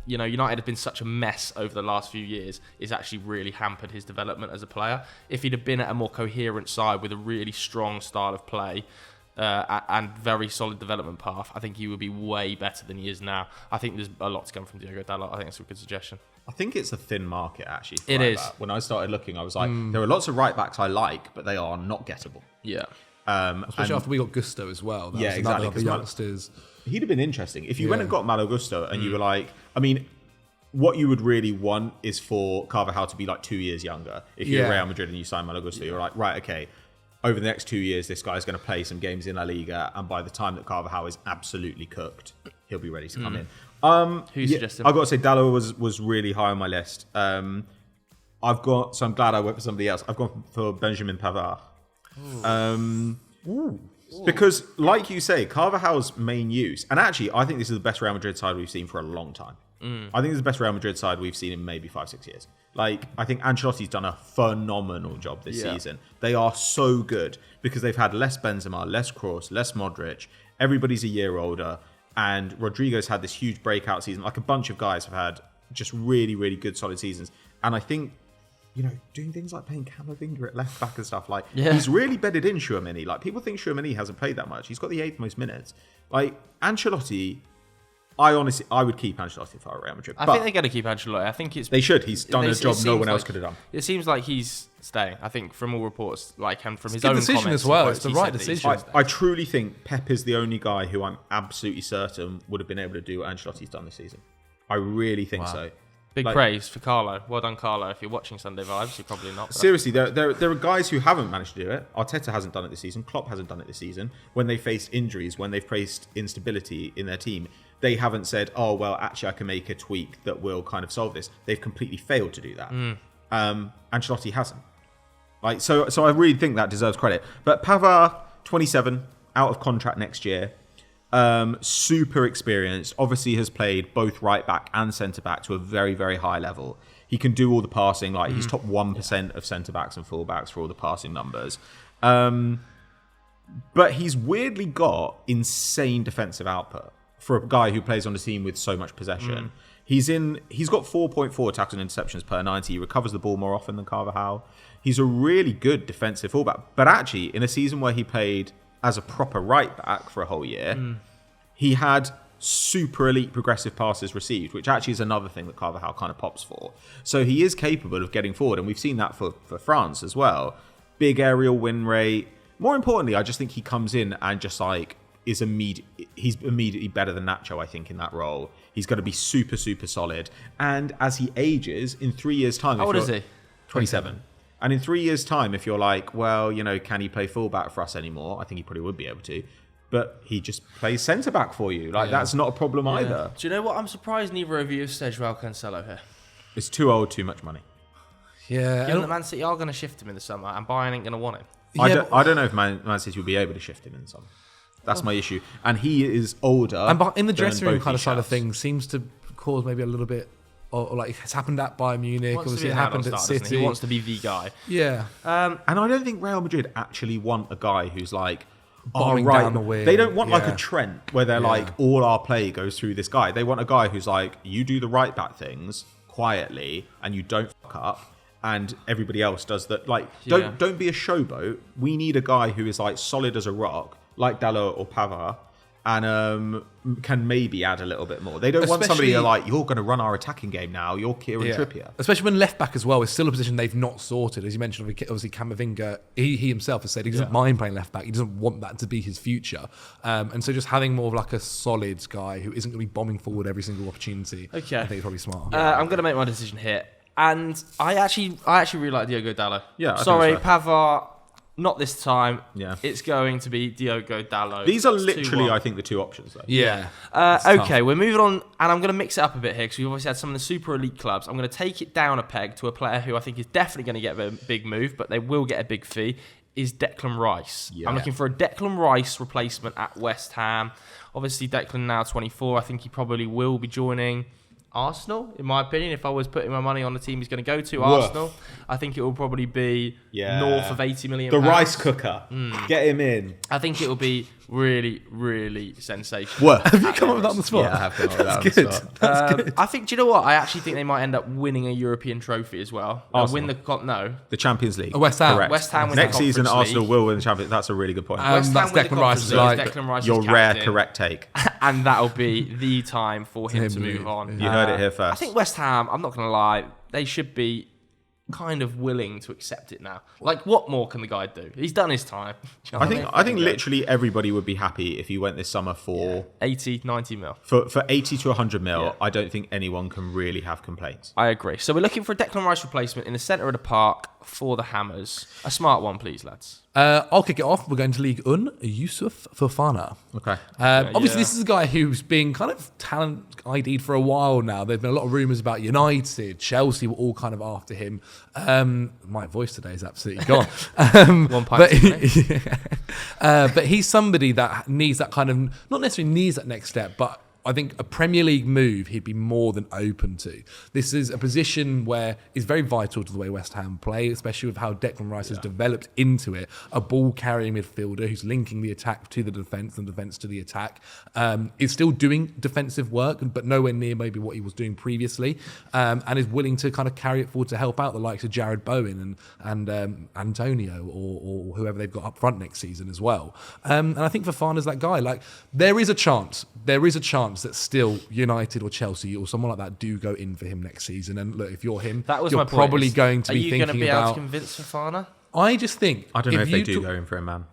United have been such a mess over the last few years. It's actually really hampered his development as a player. If he'd have been at a more coherent side with a really strong style of play and very solid development path, I think he would be way better than he is now. I think there's a lot to come from Diogo Dalot. I think it's a good suggestion. I think it's a thin market, actually. It is. When I started looking, I was like, there are lots of right backs I like, but they are not gettable. Yeah. Especially after we got Gusto as well. That was exactly. Because youngsters. He'd have been interesting. If you went and got Malo Gusto and you were like, what you would really want is for Carvajal to be like 2 years younger. If you're Real Madrid and you sign Malo Gusto, you're like, right, okay, over the next 2 years, this guy's going to play some games in La Liga, and by the time that Carvajal is absolutely cooked, he'll be ready to come in. Who suggested? I've got to say, Dalot was really high on my list. I'm glad I went for somebody else. I've gone for Benjamin Pavard. Because, like you say, Carvajal's main use, and actually, I think this is the best Real Madrid side we've seen for a long time. I think this is the best Real Madrid side we've seen in maybe 5-6 years. I think Ancelotti's done a phenomenal job this season. They are so good because they've had less Benzema, less Kroos, less Modric. Everybody's a year older, and Rodrigo's had this huge breakout season. Like a bunch of guys have had just really, really good, solid seasons. And I think, doing things like playing Camavinga at left back and stuff, he's really bedded in Tchouaméni. Like, people think Tchouaméni hasn't played that much. He's got the 8th most minutes. Ancelotti, I would keep Ancelotti if I were Real Madrid. I think they're going to keep Ancelotti. I think they should. He's done a job no one else could have done. It seems like he's staying. I think from all reports, and from his own comments decision as well. It's the right decision. I truly think Pep is the only guy who I'm absolutely certain would have been able to do what Ancelotti's done this season. I really think so. Big praise for Carlo. Well done, Carlo. If you're watching Sunday Vibes, you're probably not. Seriously, there are guys who haven't managed to do it. Arteta hasn't done it this season. Klopp hasn't done it this season. When they faced injuries, when they've faced instability in their team, they haven't said, oh, well, actually, I can make a tweak that will kind of solve this. They've completely failed to do that. Ancelotti hasn't. So I really think that deserves credit. But Pavard, 27, out of contract next year. Super experienced, obviously has played both right back and centre back to a very, very high level. He can do all the passing, he's top 1% of centre backs and full backs for all the passing numbers. But he's weirdly got insane defensive output for a guy who plays on a team with so much possession. He's got 4.4 tackles and interceptions per 90. He recovers the ball more often than Carvajal. He's a really good defensive fullback. But actually, in a season where he played as a proper right back for a whole year, he had super elite progressive passes received, which actually is another thing that Carvajal kind of pops for. So he is capable of getting forward, and we've seen that for France as well. Big aerial win rate. More importantly, I just think he comes in and just he's immediately better than Nacho, I think, in that role. He's going to be super, super solid. And as he ages, in 3 years' time... How old is he? 27. And in 3 years' time, if you're like, well, can he play fullback for us anymore? I think he probably would be able to. But he just plays centre-back for you. That's not a problem either. Do you know what? I'm surprised neither of you have said Joao Cancelo here. It's too old, too much money. Yeah. Given that Man City are going to shift him in the summer, and Bayern ain't going to want him. I don't know if Man City will be able to shift him in the summer. That's my issue. And he is older. And in the dressing room kind of side of things, seems to cause maybe a little bit... Or it's happened at Bayern Munich, obviously it happened at City. He wants to be the guy. Yeah. And I don't think Real Madrid actually want a guy who's barring down the wing. They don't want a Trent where they're all our play goes through this guy. They want a guy who's you do the right back things quietly and you don't fuck up, and everybody else does that. Don't be a showboat. We need a guy who is solid as a rock like Dalot or Pavard, and can maybe add a little bit more. They don't want somebody who's like, you're going to run our attacking game now. You're Kieran Trippier. Especially when left back as well is still a position they've not sorted. As you mentioned, obviously Camavinga, he himself has said he doesn't mind playing left back. He doesn't want that to be his future. And so just having more of like a solid guy who isn't going to be bombing forward every single opportunity, I think is probably smart. I'm going to make my decision here. And I actually really like Diogo Dalot. Yeah, sorry, so. Pavard. Not this time. Yeah. It's going to be Diogo Dalot. These are literally, I think, the two options, though. Yeah. Okay, we're moving on, and I'm going to mix it up a bit here because we've obviously had some of the super elite clubs. I'm going to take it down a peg to a player who I think is definitely going to get a big move, but they will get a big fee, is Declan Rice. Yeah. I'm looking for a Declan Rice replacement at West Ham. Obviously, Declan now 24. I think he probably will be joining Arsenal, in my opinion. If I was putting my money on the team he's going to go to, Arsenal, I think it will probably be north of 80 million. The rice cooker. Get him in. I think it will be really, really sensational. Have you come up with that on the spot? Yeah, I have come up with that on the spot. That's good. I think, do you know what? I actually think they might end up winning a European trophy as well. Win the The Champions League. West Ham. Correct. West Ham win Next the season, Conference Arsenal League. will win the Champions. That's a really good point. West Ham that's win the Declan Rice's Conference League, like Declan Rice Your is rare captain, correct take. and that'll be the time for him to move on. You heard it here first. I think West Ham, I'm not going to lie, they should be kind of willing to accept it now. Like, what more can the guy do? He's done his time. Do you know what mean? I think literally everybody would be happy if you went this summer for 80, 90 mil. for 80 to 100 mil. Yeah. I don't think anyone can really have complaints. I agree. So we're looking for a Declan Rice replacement in the centre of the park for the Hammers. A smart one, please, lads. I'll kick it off. We're going to League One. Yusuf Fofana. Okay. Obviously, this is a guy who's been kind of talent ID'd for a while now. There's been a lot of rumours about United, Chelsea were all kind of after him. My voice today is absolutely gone. One pint. But he's somebody that needs that kind of, not necessarily needs that next step, but I think a Premier League move he'd be more than open to. This is a position where it's very vital to the way West Ham play, especially with how Declan Rice has developed into it. A ball-carrying midfielder who's linking the attack to the defence and defence to the attack. Is still doing defensive work, but nowhere near maybe what he was doing previously, and is willing to kind of carry it forward to help out the likes of Jared Bowen and Antonio or whoever they've got up front next season as well. And I think Fofana's that guy. Like, there is a chance that still United or Chelsea or someone like that do go in for him next season. And look, if you're him, That was you're my point. probably going to Are be you thinking going to be about. able to convince Fofana? I just think I don't know if they you do took- go in for him, man.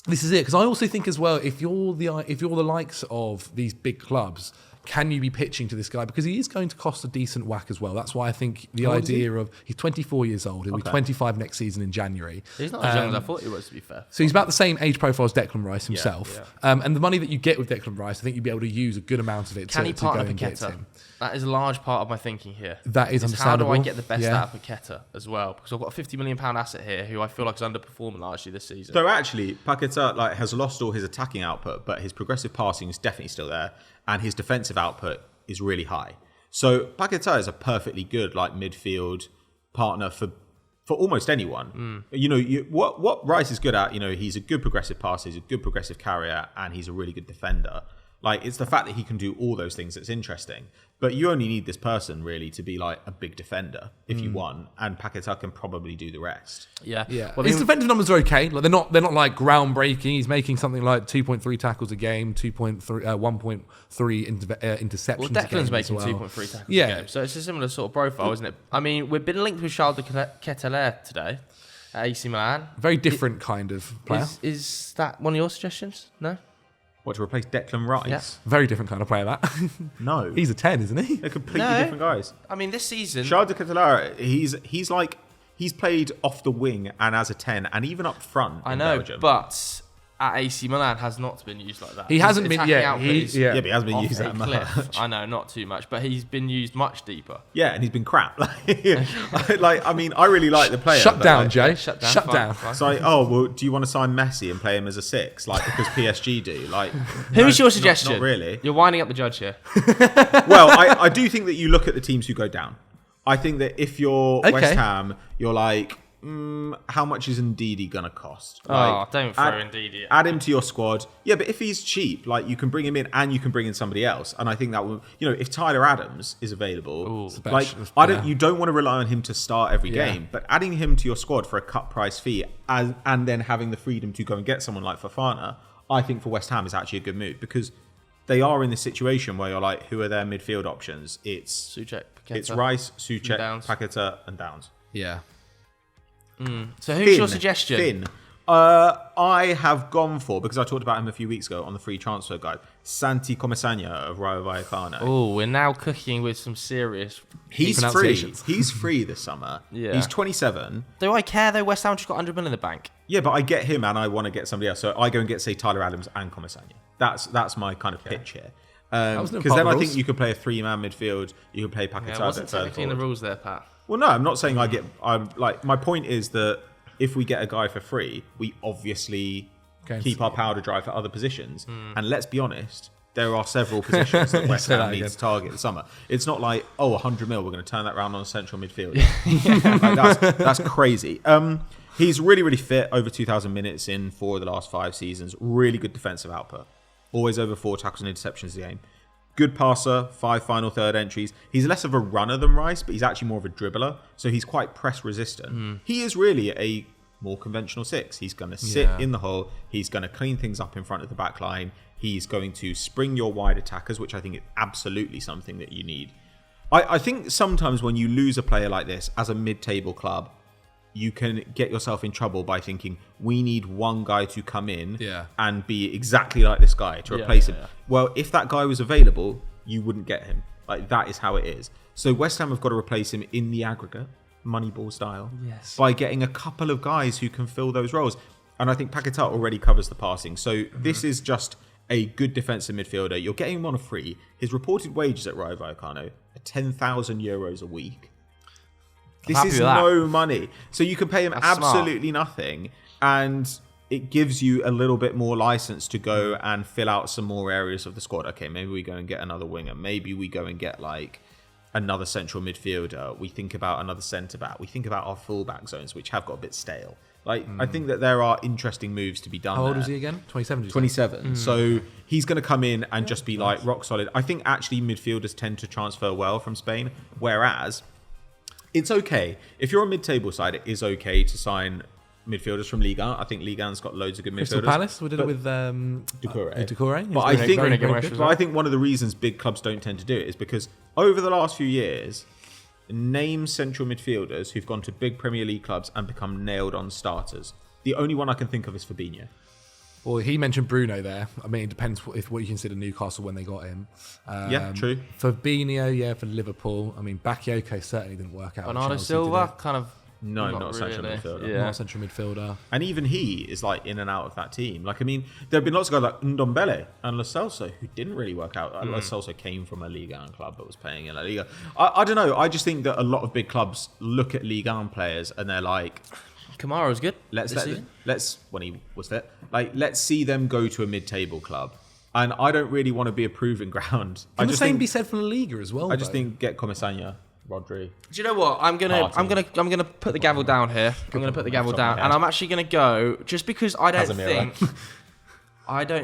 This is it, because I also think as well, if you're the likes of these big clubs, can you be pitching to this guy? Because he is going to cost a decent whack as well. That's why I think the How old is he? idea of he's 24 years old. He'll be 25 next season in January. He's not as young as I thought he was, to be fair. So he's about the same age profile as Declan Rice himself. And the money that you get with Declan Rice, I think you'd be able to use a good amount of it Can he to go partner and get Paqueta? him. That is a large part of my thinking here. That is How understandable. do I get the best Yeah. out of Paqueta as well? Because I've got a £50 million asset here who I feel like is underperforming largely this season. So actually, Paqueta has lost all his attacking output, but his progressive passing is definitely still there, and his defensive output is really high. So Paqueta is a perfectly good midfield partner for almost anyone. You know, what Rice is good at. You know, he's a good progressive passer, he's a good progressive carrier, and he's a really good defender. Like, it's the fact that he can do all those things that's interesting. But you only need this person, really, to be like a big defender if you want. And Paqueta can probably do the rest. Yeah. Well, his defensive numbers are okay. Like, they're not like groundbreaking. He's making something like 2.3 tackles a game, 1.3 interceptions. Well, a game Declan's as making well. 2.3 tackles a game. So it's a similar sort of profile, isn't it? I mean, we've been linked with Charles de Ketelaere today at AC Milan. Very different kind of player. Is that one of your suggestions? No? What, to replace Declan Rice? Yeah. Very different kind of player, that. No. He's a 10, isn't he? They're completely No. different guys. I mean, this season... Charles de Ketelaere, he's played off the wing and as a 10 and even up front I in know, Belgium. But at AC Milan has not been used like that. He hasn't His been... attacking Yeah, output is Yeah, but he hasn't been off used a that cliff. much. I know, not too much, but he's been used much deeper. Yeah, and he's been crap. I mean, I really like the player. Shut but, down, like, Jay. Shut down. Shut fine, down. fine. It's like, oh, well, do you want to sign Messi and play him as a 6? Like, because PSG do. Like, Who's no, your suggestion? Not really. You're winding up the judge here. Well, I do think that you look at the teams who go down. I think that if you're Okay. West Ham, you're like, how much is Ndidi going to cost? Like, Don't throw Ndidi. Add him to your squad. Yeah, but if he's cheap, like, you can bring him in and you can bring in somebody else. And I think that will, you know, if Tyler Adams is available, like, you don't want to rely on him to start every game, but adding him to your squad for a cut price fee and then having the freedom to go and get someone like Fofana, I think for West Ham is actually a good move because they are in this situation where you're like, who are their midfield options? It's Souček, Paqueta, it's Rice, Souček, Downs. Paqueta, and Downs. Yeah. So who's your suggestion? Finn. I have gone for, because I talked about him a few weeks ago on the free transfer guide, Santi Comesaña of Rayo Vallecano. Oh, we're now cooking with some serious He's free. pronunciations. He's free this summer. Yeah. He's 27. Do I care though? West Ham just got 100 million in the bank. Yeah, but I get him and I want to get somebody else. So I go and get, say, Tyler Adams and Comesaña. That's my kind of pitch here. Because then I think you could play a 3-man midfield. You could play Paquetá. Yeah, it wasn't technically in the rules there, Pat. Well, no, I'm not saying my point is that if we get a guy for free, we obviously keep our powder dry for other positions. And let's be honest, there are several positions that West Ham needs to target this summer. It's not like, 100 mil, we're going to turn that round on a central midfield. That's crazy. He's really, really fit, over 2,000 minutes in 4 of the last 5 seasons. Really good defensive output. Always over 4 tackles and interceptions a game. Good passer, 5 final third entries. He's less of a runner than Rice, but he's actually more of a dribbler. So he's quite press resistant. He is really a more conventional 6. He's going to sit in the hole. He's going to clean things up in front of the back line. He's going to spring your wide attackers, which I think is absolutely something that you need. I think sometimes when you lose a player like this as a mid-table club, you can get yourself in trouble by thinking, we need one guy to come in and be exactly like this guy to replace him. Well, if that guy was available, you wouldn't get him. Like, that is how it is. So West Ham have got to replace him in the aggregate, Moneyball style, by getting a couple of guys who can fill those roles. And I think Paquetá already covers the passing. So this is just a good defensive midfielder. You're getting him on a free. His reported wages at Rayo Vallecano are €10,000 a week. This is no money. So you can pay him absolutely nothing, and it gives you a little bit more license to go and fill out some more areas of the squad. Okay, maybe we go and get another winger. Maybe we go and get like another central midfielder. We think about another centre-back. We think about our full-back zones, which have got a bit stale. Like, I think that there are interesting moves to be done. How old there. is he again? 27. 27. So he's going to come in and just be like rock solid. I think actually midfielders tend to transfer well from Spain, whereas it's okay. If you're a mid-table side, it is okay to sign midfielders from Ligue 1. I think Ligue 1's got loads of good midfielders. Crystal Palace, we did it with Doucouré. But I think one of the reasons big clubs don't tend to do it is because over the last few years, name central midfielders who've gone to big Premier League clubs and become nailed on starters. The only one I can think of is Fabinho. Well, he mentioned Bruno there. I mean, it depends what you consider Newcastle when they got him. Yeah, true. Fabinho, for Liverpool. I mean, Bakayoko certainly didn't work out. Bernardo Silva, kind of. No, not a central midfielder. Not a central midfielder. And even he is like in and out of that team. Like, I mean, there have been lots of guys like Ndombele and Lo Celso who didn't really work out. Lo Celso came from a Ligue 1 club but was playing in La Liga. I don't know. I just think that a lot of big clubs look at Ligue 1 players and they're like, Kamara's good. Let's when he was there. Like, let's see them go to a mid-table club. And I don't really want to be a proving ground. Can the same be said for La Liga as well? I just think get Comesaña, Rodri. Do you know what? I'm gonna put the gavel down here. I'm gonna put the gavel down, and I'm actually gonna go just because I don't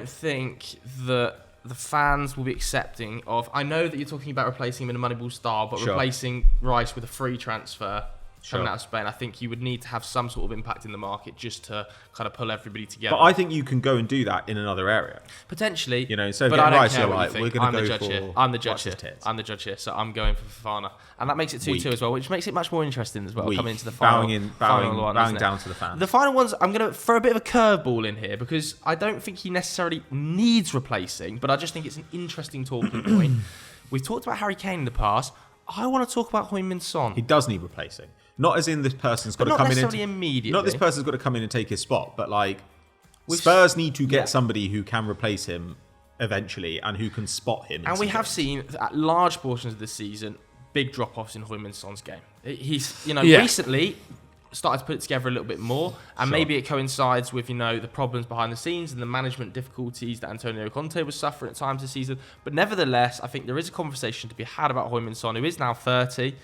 think that the fans will be accepting of. I know that you're talking about replacing him in a Moneyball style, but replacing Rice with a free transfer coming out of Spain, I think you would need to have some sort of impact in the market just to kind of pull everybody together. But I think you can go and do that in another area. Potentially. You know, so but I don't Rice, care you're what like, you think. we're going to I'm go the judge for here. I'm the judge here. tits. I'm the judge here, so I'm going for Fofana. And that makes it 2-2 as well, which makes it much more interesting as well, coming into the final. Bowing down to the fans. The final ones, I'm going to throw a bit of a curveball in here because I don't think he necessarily needs replacing, but I just think it's an interesting talking point. We've talked about Harry Kane in the past. I want to talk about Heung Min Son. He does need replacing. Not as in this person's got to come in. Not necessarily immediately. Not this person's got to come in and take his spot, but like Spurs need to get somebody who can replace him eventually and who can spot him. And we have seen at large portions of this season big drop-offs in Heung Min Son's game. He's recently started to put it together a little bit more, and maybe it coincides with the problems behind the scenes and the management difficulties that Antonio Conte was suffering at times this season. But nevertheless, I think there is a conversation to be had about Heung Min Son, who is now 30.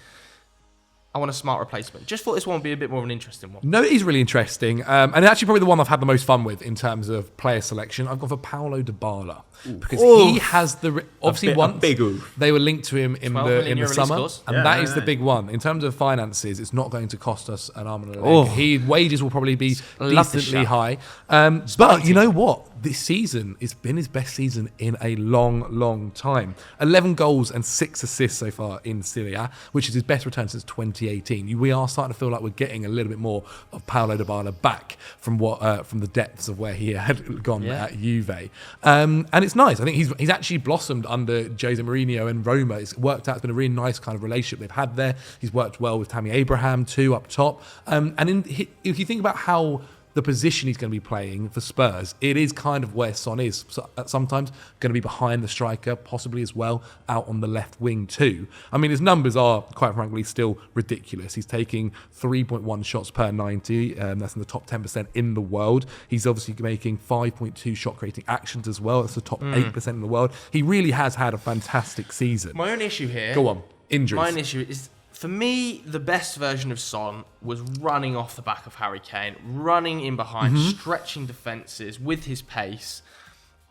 I want a smart replacement. Just thought this one would be a bit more of an interesting one. No, it is really interesting. And actually probably the one I've had the most fun with in terms of player selection. I've gone for Paulo Dybala. Because he has obviously once they were linked to him in the summer. And that is the big one. In terms of finances, it's not going to cost us an arm and a leg. Wages will probably be decently high. But you know what? This season, it's been his best season in a long, long time. 11 goals and 6 assists so far in Serie A, which is his best return since 2018. We are starting to feel like we're getting a little bit more of Paulo Dybala back from the depths of where he had gone at Juve. And it's nice. I think he's actually blossomed under Jose Mourinho and Roma. It's worked out. It's been a really nice kind of relationship they've had there. He's worked well with Tammy Abraham too up top. If you think about how the position he's going to be playing for Spurs, it is kind of where Son is sometimes, going to be behind the striker, possibly as well, out on the left wing too. I mean, his numbers are, quite frankly, still ridiculous. He's taking 3.1 shots per 90. That's in the top 10% in the world. He's obviously making 5.2 shot creating actions as well. That's the top 8% in the world. He really has had a fantastic season. My own issue here... Go on. Injuries. My own issue is... For me, the best version of Son was running off the back of Harry Kane, running in behind, stretching defences with his pace.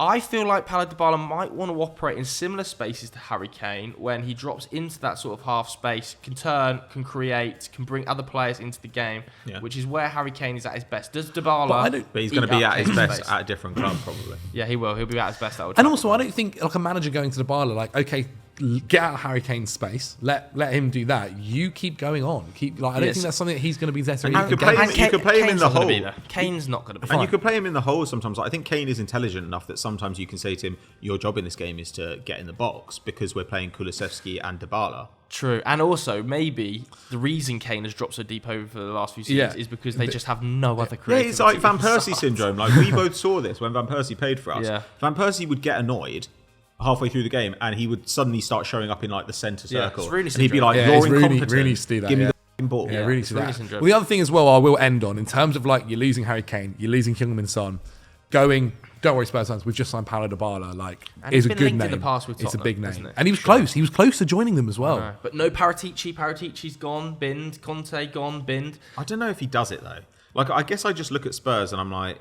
I feel like Paulo Dybala might want to operate in similar spaces to Harry Kane when he drops into that sort of half space, can turn, can create, can bring other players into the game, which is where Harry Kane is at his best. Does Dybala... But he's going to be at his best at a different club, probably. Yeah, he will. He'll be at his best at Old And Trafford. also, I don't think like a manager going to Dybala, like, okay, get out of Harry Kane's space. Let him do that. You keep going on. I don't think that's something that he's going to be there to. And you could play him in the hole. Kane's not going to be. And you could play him in the hole sometimes. I think Kane is intelligent enough that sometimes you can say to him, "Your job in this game is to get in the box because we're playing Kulusevski and Dybala." True, and also maybe the reason Kane has dropped so deep over the last few seasons is because they just have no other creativity. Yeah, it's like Van Persie syndrome. Like we both saw this when Van Persie played for us. Yeah. Van Persie would get annoyed halfway through the game, and he would suddenly start showing up in like the centre circle. It's really and he'd be like, syndrome. "You're incompetent. Really see that, Give me the f***ing ball." Yeah, really see really that. syndrome. Well, the other thing as well, I will end on in terms of like you're losing Harry Kane, you're losing Heung Min Son, going. Don't worry, Spurs fans. We've just signed Paulo Dybala. Like, and is a been good linked name. In the past with it's a Tottenham, big name, isn't it? and he was close. He was close to joining them as well. But no Paratici. Paratici's gone, binned. Conte gone, binned. I don't know if he does it though. Like, I guess I just look at Spurs and I'm like,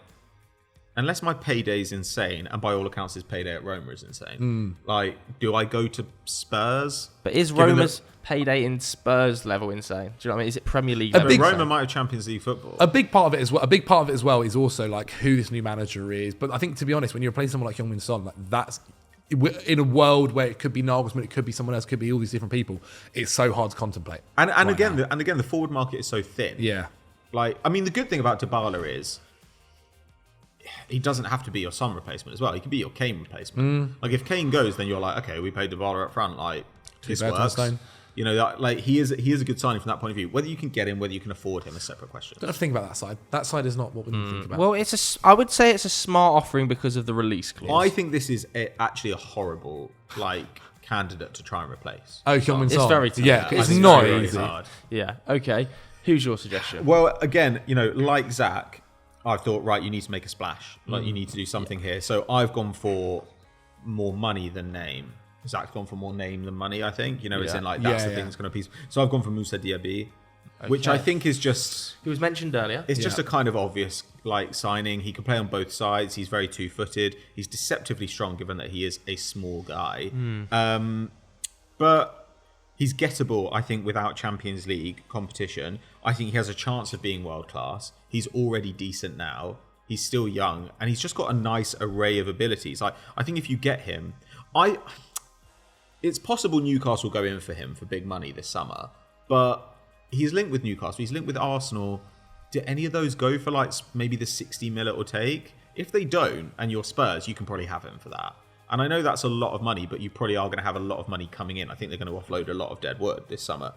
unless my payday's insane, and by all accounts his payday at Roma is insane. Like, do I go to Spurs? But is Roma's payday in Spurs level insane? Do you know what I mean? Is it Premier League? Roma might have Champions League football. A big part of it as well. A big part of it as well is also like who this new manager is. But I think, to be honest, when you're replacing someone like Heung Min Son, like that's in a world where it could be Nagelsmann, it could be someone else, it could be all these different people. It's so hard to contemplate. And again, the forward market is so thin. Yeah. Like, I mean, the good thing about Dybala is he doesn't have to be your Son replacement as well. He can be your Kane replacement. Like, if Kane goes, then you're like, okay, we paid Dybala up front. Like, this works. You know, like he is a good signing from that point of view. Whether you can get him, whether you can afford him, is a separate question. Don't have to think about that side. That side is not what we need to think about. Well, I would say it's a smart offering because of the release clause. I think this is actually a horrible candidate to try and replace. Oh, Heung Min Son. It's very tough. Yeah, I it's think not very easy. hard. Yeah. Okay. Who's your suggestion? Well, again, you know, like Zach, I thought, right, you need to make a splash. Like, you need to do something here. So I've gone for more money than name. Zach's gone for more name than money, I think. You know, it's in like, that's the thing that's going to piece. So I've gone for Moussa Diaby, which I think is just... He was mentioned earlier. It's just a kind of obvious signing. He can play on both sides. He's very two-footed. He's deceptively strong, given that he is a small guy. But he's gettable, I think, without Champions League competition. I think he has a chance of being world-class. He's already decent now. He's still young. And he's just got a nice array of abilities. Like, I think if you get him... It's possible Newcastle go in for him for big money this summer. But he's linked with Newcastle. He's linked with Arsenal. Do any of those go for maybe the 60 mil it will take? If they don't, and you're Spurs, you can probably have him for that. And I know that's a lot of money, but you probably are going to have a lot of money coming in. I think they're going to offload a lot of dead wood this summer.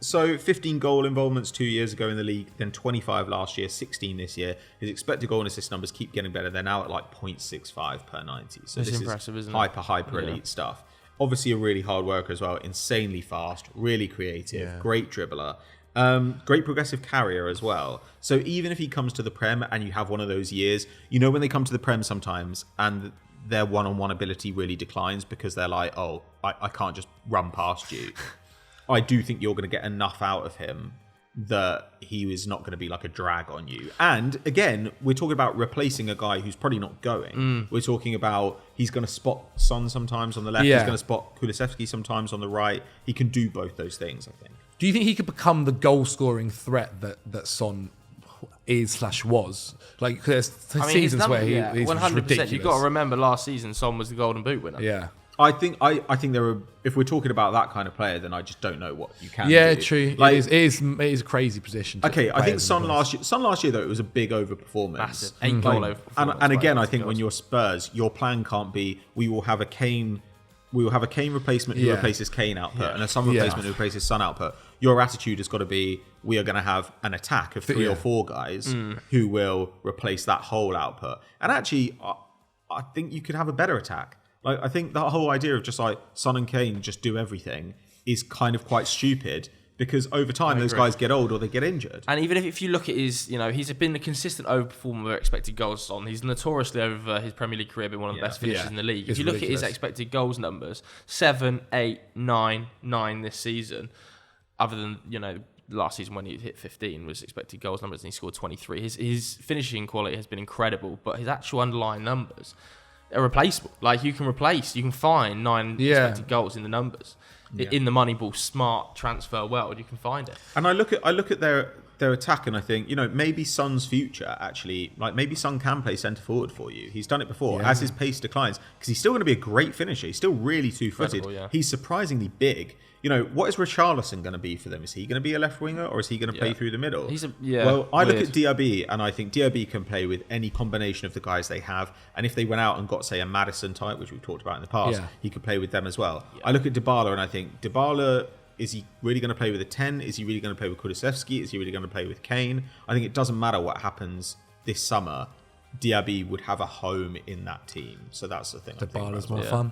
So 15 goal involvements 2 years ago in the league, then 25 last year, 16 this year. His expected goal and assist numbers keep getting better. They're now at 0.65 per 90. So That's this impressive, is isn't it? hyper elite stuff. Obviously a really hard worker as well, insanely fast, really creative, great dribbler, great progressive carrier as well. So even if he comes to the Prem and you have one of those years, you know when they come to the Prem sometimes and their one-on-one ability really declines because they're like, oh, I can't just run past you. I do think you're going to get enough out of him that he is not going to be like a drag on you. And again, we're talking about replacing a guy who's probably not going. We're talking about he's going to spot Son sometimes on the left. He's going to spot Kulusevski sometimes on the right. He can do both those things, I think. Do you think he could become the goal-scoring threat that Son is/was? Like, there's seasons where he's 100%. Ridiculous. You've got to remember last season, Son was the Golden Boot winner. Yeah. I think there are. If we're talking about that kind of player, then I just don't know what you can do. Yeah, true. Like, it is a crazy position. Okay, I think Son last year though, it was a big overperformance. Massive. 8 goal overperformance. And again, I think when you're Spurs, your plan can't be we will have a Kane replacement who replaces Kane output and a Son replacement who replaces Son output. Your attitude has got to be we are going to have an attack of 3 or 4 guys who will replace that whole output. And actually, I think you could have a better attack. Like, I think the whole idea of just like Son and Kane just do everything is kind of quite stupid because over time those guys get old or they get injured. And even if you look at his, he's been a consistent overperformer with expected goals on. He's notoriously over his Premier League career been one of the best finishers in the league. If you look at his expected goals numbers, 7, 8, 9, 9 this season, other than, last season when he hit 15 was expected goals numbers and he scored 23. His finishing quality has been incredible, but his actual underlying numbers are replaceable. Like, you can find 9 expected goals in the numbers. In the Moneyball smart transfer world, you can find it. And I look at their attack and I think, maybe Son's future actually, like maybe Son can play centre forward for you. He's done it before as his pace declines because he's still going to be a great finisher. He's still really two-footed. He's surprisingly big. What is Richarlison going to be for them? Is he going to be a left winger or is he going to play through the middle? Well, I look at Diaby and I think Diaby can play with any combination of the guys they have. And if they went out and got, say, a Maddison type, which we've talked about in the past, he could play with them as well. I look at Dybala and I think Dybala, is he really going to play with a 10? Is he really going to play with Kulusevski? Is he really going to play with Kane? I think it doesn't matter what happens this summer. Diaby would have a home in that team. So that's the thing. Dybala's more fun.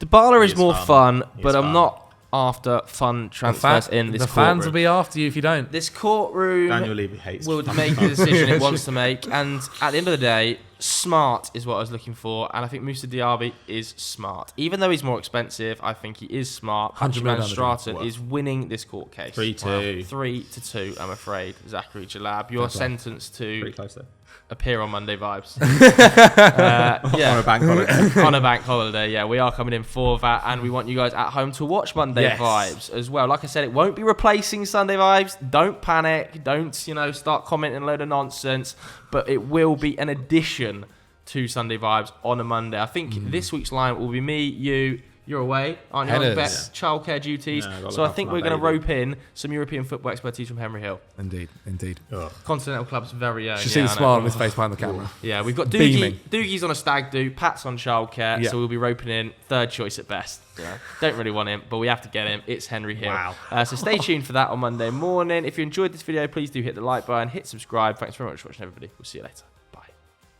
Dybala is more fun, but I'm not after fun transfers in this courtroom. The fans will be after you if you don't. This courtroom Daniel Levy hates will make the decision it wants to make, and at the end of the day, smart is what I was looking for, and I think Moussa Diaby is smart. Even though he's more expensive, I think he is smart. Hunchman Stratton is winning this court case. 3-2. 3-2, I'm afraid. Zachary Jalab, you're sentenced to pretty close there. Appear on Monday Vibes. On a bank holiday. On a bank holiday, yeah. We are coming in for that, and we want you guys at home to watch Monday Vibes as well. Like I said, it won't be replacing Sunday Vibes. Don't panic. Don't, start commenting a load of nonsense. But it will be an addition to Sunday Vibes on a Monday. I think this week's line will be me, you. You're away, aren't you? On best childcare duties. So I think we're going to rope in some European football expertise from Henry Hill. Indeed. Continental Club's very own. You see the smile on his face behind the camera. Yeah, we've got Doogie. Doogie's on a stag do. Pat's on childcare. So we'll be roping in third choice at best. Don't really want him, but we have to get him. It's Henry Hill. Wow. So stay tuned for that on Monday morning. If you enjoyed this video, please do hit the like button, hit subscribe. Thanks very much for watching, everybody. We'll see you later.